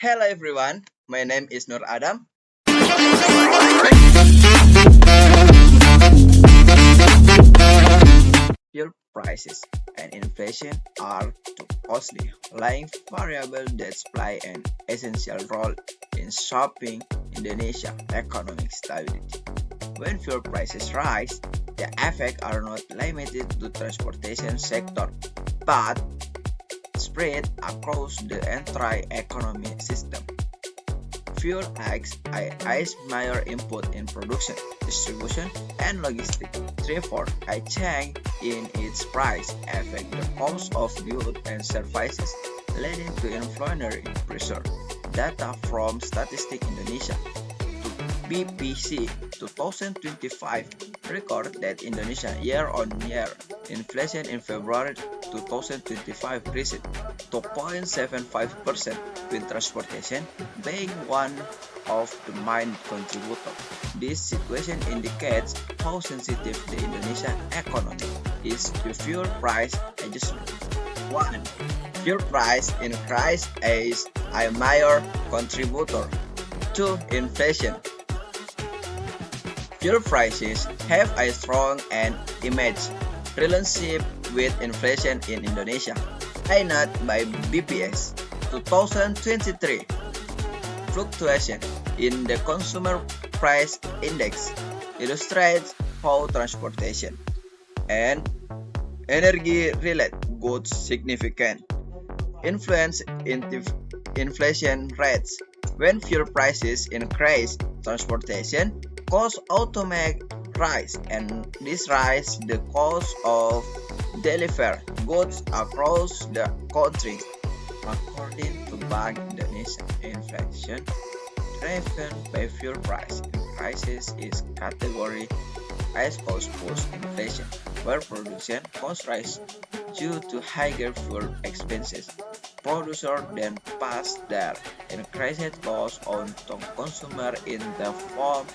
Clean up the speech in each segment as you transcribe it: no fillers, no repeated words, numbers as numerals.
Hello everyone, my name is Nur Adam. Fuel prices and inflation are two costly lying variables that play an essential role in shaping Indonesia's economic stability. When fuel prices rise, the effects are not limited to transportation sector, but spread across the entire economic system. Fuel acts as major input in production, distribution, and logistics. Therefore, a change in its price affects the cost of goods and services, leading to inflationary pressure. Data from Statistik Indonesia to BPC 2025 record that Indonesia year-on-year inflation in February 2025 reached 2.75%, with transportation being one of the main contributors. This situation indicates how sensitive the Indonesian economy is to fuel price adjustment. 1. Fuel price increase is a major contributor to inflation. Fuel prices have a strong and image relationship with inflation in Indonesia. A note by BPS 2023 fluctuation in the consumer price index illustrates how transportation and energy-related goods significant influence inflation rates. When fuel prices increase, transportation costs automatically rise, and this raises the cost of deliver goods across the country. According to Bank Indonesia, inflation driven by fuel price increases is categorized as cost push inflation, where production costs rise due to higher fuel expenses. Producers then pass their increased costs on to consumers in the form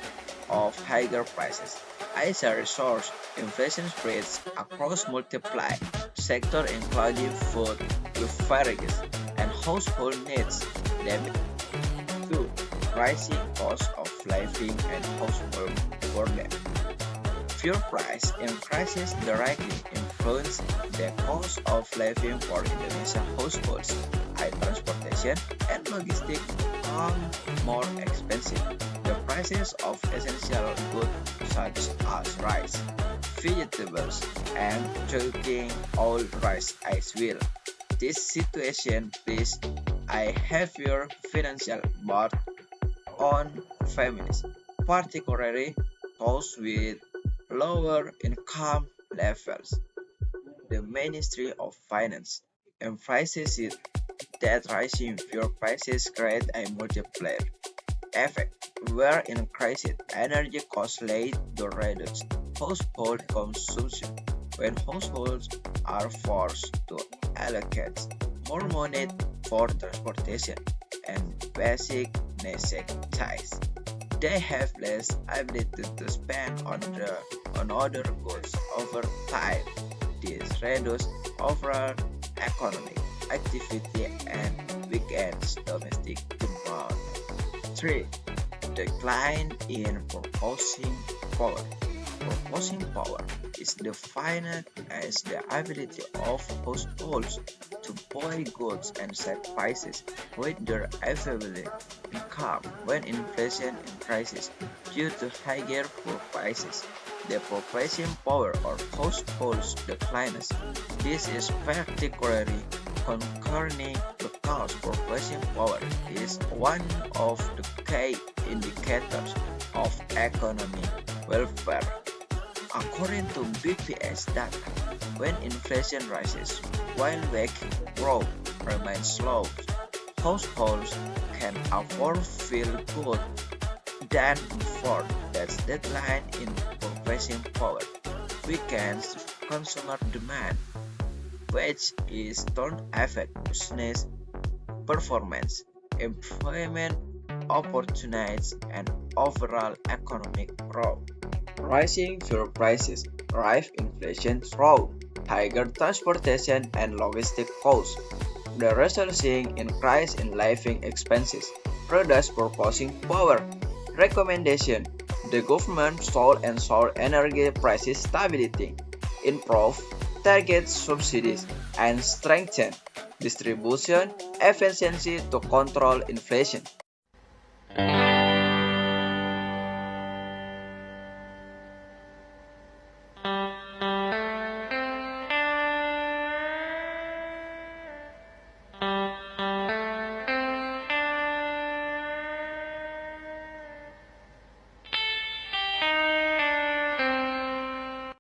of higher prices. As a result, inflation spreads across multiple sectors including food, beverages, and household needs, leading to rising costs of living and household burden. Fuel price increases directly influence the cost of living for Indonesian households. High transportation and logistics become more expensive. The prices of essential goods such as rice, vegetables, and cooking oil rise as well. This situation places a heavier financial burden on families, particularly those with lower income levels. The Ministry of Finance emphasizes that rising fuel prices create a multiplier effect, where increased energy costs lead to reduced household consumption. When households are forced to allocate more money for transportation and basic necessities, they have less ability to spend on other goods over time. This reduces overall economic activity and weakens domestic demand. 3. Decline in purchasing power. Purchasing power is defined as the ability of households to buy goods and set prices with their available income. When inflation increases due to higher food prices, the purchasing power of households declines. This is particularly concerning because purchasing power is one of the key indicators of economic welfare. According to BPS data, when inflation rises while wage growth remains slow, households can afford feel good than before. That decline in purchasing power weakens consumer demand, which is turn affect business performance, employment opportunities, and overall economic growth. Rising fuel prices drive inflation through higher transportation and logistic costs. the resulting increase in living expenses, reduce purchasing power. Recommendation: the government should ensure energy price stability, improve target subsidies, and strengthen distribution efficiency to control inflation.